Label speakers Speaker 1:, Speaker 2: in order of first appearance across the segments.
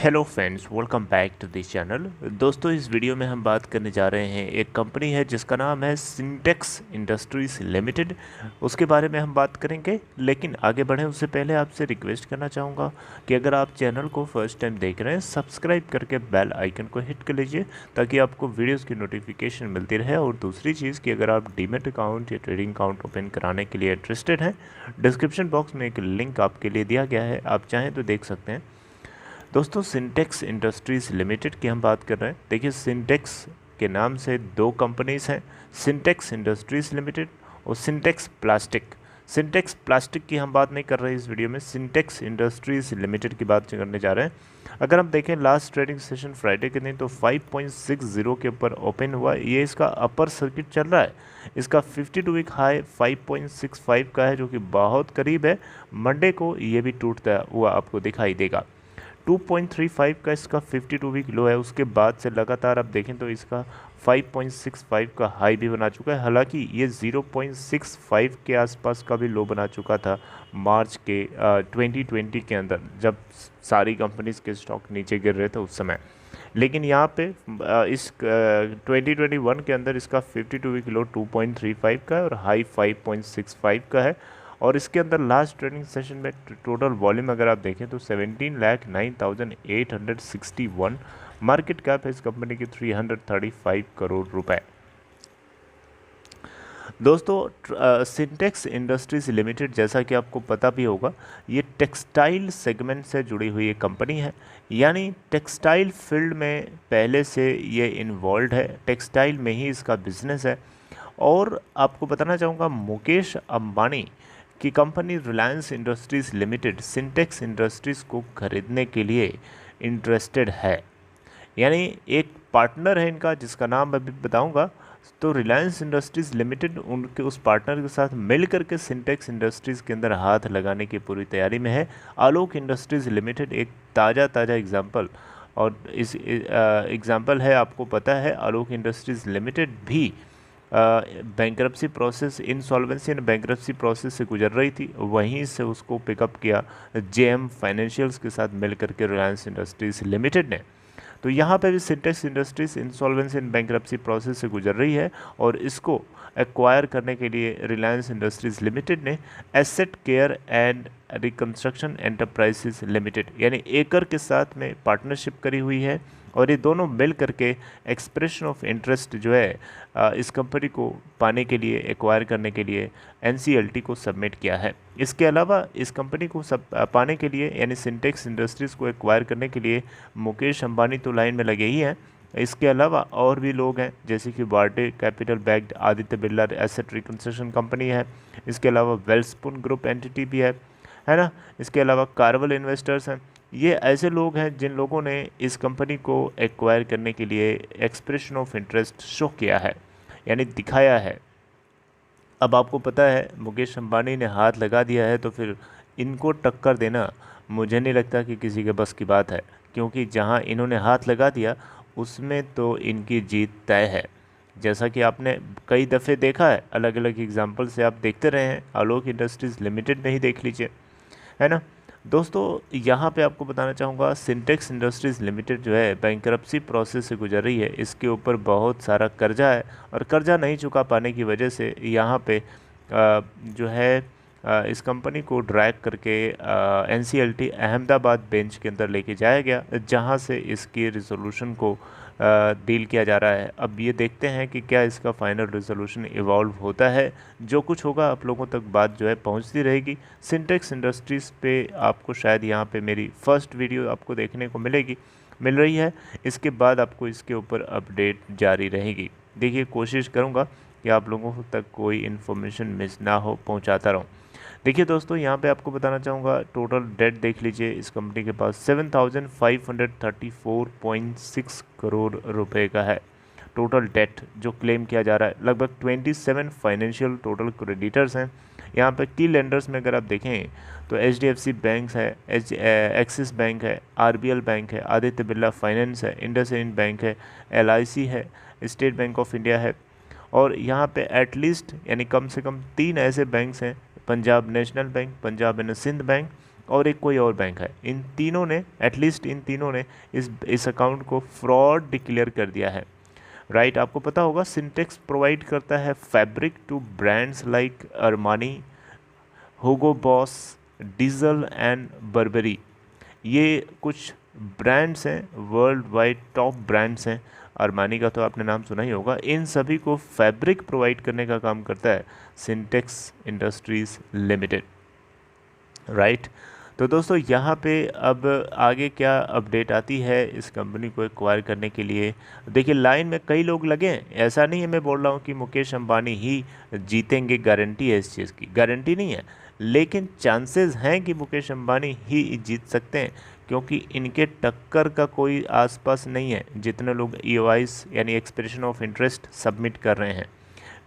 Speaker 1: Hello friends, welcome back to this channel. दोस्तों, इस video में हम बात करने जा रहे हैं एक कंपनी है जिसका नाम है सिंटेक्स इंडस्ट्रीज लिमिटेड। उसके बारे में हम बात करेंगे, लेकिन आगे बढ़ें उससे पहले आपसे रिक्वेस्ट करना चाहूँगा कि अगर आप चैनल को फर्स्ट टाइम देख रहे हैं, सब्सक्राइब करके बेल आइकन को हिट कर लीजिए ताकि आपको वीडियोज़ की नोटिफिकेशन मिलती रहे। और दूसरी चीज़ कि अगर आप डीमेट अकाउंट या ट्रेडिंग अकाउंट ओपन कराने के लिए इंटरेस्टेड हैं, डिस्क्रिप्शन बॉक्स में एक लिंक आपके लिए दिया गया है, आप चाहें तो देख सकते हैं। दोस्तों, सिंटेक्स इंडस्ट्रीज़ लिमिटेड की हम बात कर रहे हैं। देखिए, सिंटेक्स के नाम से दो कंपनीज हैं, सिंटेक्स इंडस्ट्रीज़ लिमिटेड और सिंटेक्स प्लास्टिक। सिंटेक्स प्लास्टिक की हम बात नहीं कर रहे हैं इस वीडियो में, सिंटेक्स इंडस्ट्रीज़ लिमिटेड की बात करने जा रहे हैं। अगर हम देखें लास्ट ट्रेडिंग सेशन फ्राइडे के दिन, तो 5.60 के ऊपर ओपन हुआ। ये इसका अपर सर्किट चल रहा है। इसका 52 वीक हाई 5.65 का है, जो कि बहुत करीब है। मंडे को ये भी टूटता हुआ आपको दिखाई देगा। 2.35 का इसका 52 वीक लो है। उसके बाद से लगातार आप देखें तो इसका 5.65 का हाई भी बना चुका है। हालांकि ये 0.65 के आसपास का भी लो बना चुका था मार्च के 2020 के अंदर, जब सारी कंपनीज के स्टॉक नीचे गिर रहे थे उस समय। लेकिन यहाँ पे इस 2021 के अंदर इसका 52 वीक लो 2.35 का है और हाई 5.65 का है। और इसके अंदर लास्ट ट्रेडिंग सेशन में टोटल वॉल्यूम अगर आप देखें तो 17,09,861 मार्केट कैप है इस कंपनी की 335 करोड़ रुपए। दोस्तों, सिंटेक्स इंडस्ट्रीज लिमिटेड, जैसा कि आपको पता भी होगा, ये टेक्सटाइल सेगमेंट से जुड़ी हुई एक कंपनी है। यानी टेक्सटाइल फील्ड में पहले से ये इन्वॉल्व है, टेक्सटाइल में ही इसका बिजनेस है। और आपको बताना चाहूँगा, मुकेश अंबानी की company Reliance Industries Limited Sintex Industries को खरीदने के लिए इंटरेस्टेड है। यानी एक पार्टनर है इनका, जिसका नाम अभी बताऊंगा। तो रिलायंस इंडस्ट्रीज़ लिमिटेड उनके उस पार्टनर के साथ मिल करके सिंटेक्स इंडस्ट्रीज़ के अंदर हाथ लगाने की पूरी तैयारी में है। आलोक इंडस्ट्रीज़ लिमिटेड एक ताज़ा एग्जाम्पल, और इस एग्जाम्पल है, आपको पता है आलोक इंडस्ट्रीज़ लिमिटेड भी bankruptcy process, insolvency and bankruptcy process से गुजर रही थी। वहीं से उसको पिकअप किया जेएम फाइनेंशियल्स के साथ मिल करके रिलायंस इंडस्ट्रीज़ लिमिटेड ने। तो यहाँ पे भी Sintex Industries insolvency and bankruptcy process से गुजर रही है, और इसको एक्वायर करने के लिए रिलायंस इंडस्ट्रीज लिमिटेड ने asset care and reconstruction enterprises limited यानी एकर के साथ में पार्टनरशिप करी हुई है। और ये दोनों मिल करके एक्सप्रेशन ऑफ इंटरेस्ट जो है इस कंपनी को पाने के लिए, एक्वायर करने के लिए एनसीएलटी को सबमिट किया है। इसके अलावा इस कंपनी को पाने के लिए, यानी सिंटेक्स इंडस्ट्रीज़ को एक्वायर करने के लिए, मुकेश अंबानी तो लाइन में लगे ही हैं। इसके अलावा और भी लोग हैं, जैसे कि बार्टे capital backed Aditya Birla asset reconstruction company है। इसके अलावा वेल्सपुन ग्रुप एंटिटी भी है ना। इसके अलावा कार्वल इन्वेस्टर्स हैं। ये ऐसे लोग हैं जिन लोगों ने इस कंपनी को एक्वायर करने के लिए एक्सप्रेशन ऑफ इंटरेस्ट शो किया है, यानी दिखाया है। अब आपको पता है, मुकेश अंबानी ने हाथ लगा दिया है, तो फिर इनको टक्कर देना मुझे नहीं लगता कि किसी के बस की बात है, क्योंकि जहां इन्होंने हाथ लगा दिया उसमें तो इनकी जीत तय है। जैसा कि आपने कई दफ़े देखा है, अलग अलग एग्जाम्पल से आप देखते रहे हैं, आलोक इंडस्ट्रीज़ लिमिटेड में ही देख लीजिए, है ना। दोस्तों, यहाँ पे आपको बताना चाहूँगा, सिंटेक्स इंडस्ट्रीज़ लिमिटेड जो है बैंक्रप्सी प्रोसेस से गुजर रही है। इसके ऊपर बहुत सारा कर्जा है, और कर्जा नहीं चुका पाने की वजह से यहाँ पे जो है इस कंपनी को ड्रैग करके एनसीएलटी अहमदाबाद बेंच के अंदर लेके जाया गया, जहाँ से इसकी रिजोल्यूशन को डील किया जा रहा है। अब ये देखते हैं कि क्या इसका फाइनल रिजोल्यूशन इवॉल्व होता है। जो कुछ होगा आप लोगों तक बात जो है पहुंचती रहेगी। सिंटेक्स इंडस्ट्रीज़ पे आपको शायद यहाँ पे मेरी फर्स्ट वीडियो आपको देखने को मिल रही है। इसके बाद आपको इसके ऊपर अपडेट जारी रहेगी। देखिए, कोशिश करूँगा कि आप लोगों तक कोई इन्फॉर्मेशन मिस ना हो, पहुँचाता रहूँ। देखिए दोस्तों, यहाँ पे आपको बताना चाहूँगा, टोटल डेट देख लीजिए। इस कंपनी के पास 7,534.6 करोड़ रुपए का है टोटल डेट जो क्लेम किया जा रहा है। लगभग 27 फाइनेंशियल टोटल क्रेडिटर्स हैं। यहाँ पे की लेंडर्स में अगर आप देखें तो एचडीएफसी बैंक है, एक्सिस बैंक है, आरबीएल बैंक है, आदित्य बिरला फाइनेंस है, इंडसइंड बैंक है, एलआईसी है, स्टेट बैंक ऑफ इंडिया है। और यहाँ पे एटलीस्ट यानी कम से कम 3 ऐसे बैंक्स हैं, Punjab National Bank, Punjab and Sind Bank और एक कोई और बैंक है, इन तीनों ने, एटलीस्ट इन तीनों ने इस अकाउंट को फ्रॉड डिक्लेयर कर दिया है, राइट। आपको पता होगा सिंटेक्स प्रोवाइड करता है fabric to brands like Armani, Hugo Boss, Diesel and Burberry. ये कुछ ब्रांड्स हैं, वर्ल्ड वाइड टॉप ब्रांड्स हैं। अरमानी का तो आपने नाम सुना ही होगा। इन सभी को फैब्रिक प्रोवाइड करने का काम करता है सिंटेक्स इंडस्ट्रीज लिमिटेड, राइट। तो दोस्तों यहाँ पे अब आगे क्या अपडेट आती है इस कंपनी को एक्वायर करने के लिए। देखिए लाइन में कई लोग लगे हैं, ऐसा नहीं है मैं बोल रहा हूँ कि मुकेश अंबानी ही जीतेंगे, गारंटी है इस चीज़ की, गारंटी नहीं है, लेकिन चांसेस हैं कि मुकेश अंबानी ही जीत सकते हैं, क्योंकि इनके टक्कर का कोई आसपास नहीं है जितने लोग EOIs यानी एक्सप्रेशन ऑफ इंटरेस्ट सबमिट कर रहे हैं।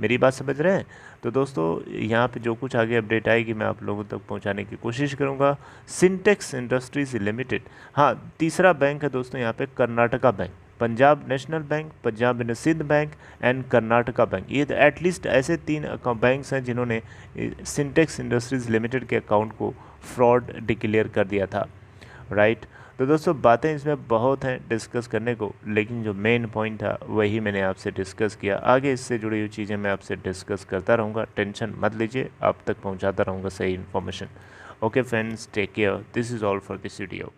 Speaker 1: मेरी बात समझ रहे हैं। तो दोस्तों यहाँ पे जो कुछ आगे अपडेट आएगी मैं आप लोगों तक पहुँचाने की कोशिश करूँगा। सिंटेक्स इंडस्ट्रीज लिमिटेड, हाँ तीसरा बैंक है दोस्तों यहाँ पे Karnataka Bank, Punjab National Bank, Punjab and Sind Bank and Karnataka Bank. ये एटलीस्ट ऐसे 3 बैंक्स हैं जिन्होंने सिंटेक्स इंडस्ट्रीज लिमिटेड के अकाउंट को फ्रॉड डिक्लेयर कर दिया था, राइट। तो दोस्तों बातें इसमें बहुत हैं डिस्कस करने को, लेकिन जो मेन पॉइंट था वही मैंने आपसे डिस्कस किया। आगे इससे जुड़ी हुई चीज़ें मैं आपसे डिस्कस करता रहूँगा, टेंशन मत लीजिए, आप तक पहुँचाता रहूँगा सही information. Okay friends, take care, this is all for this video.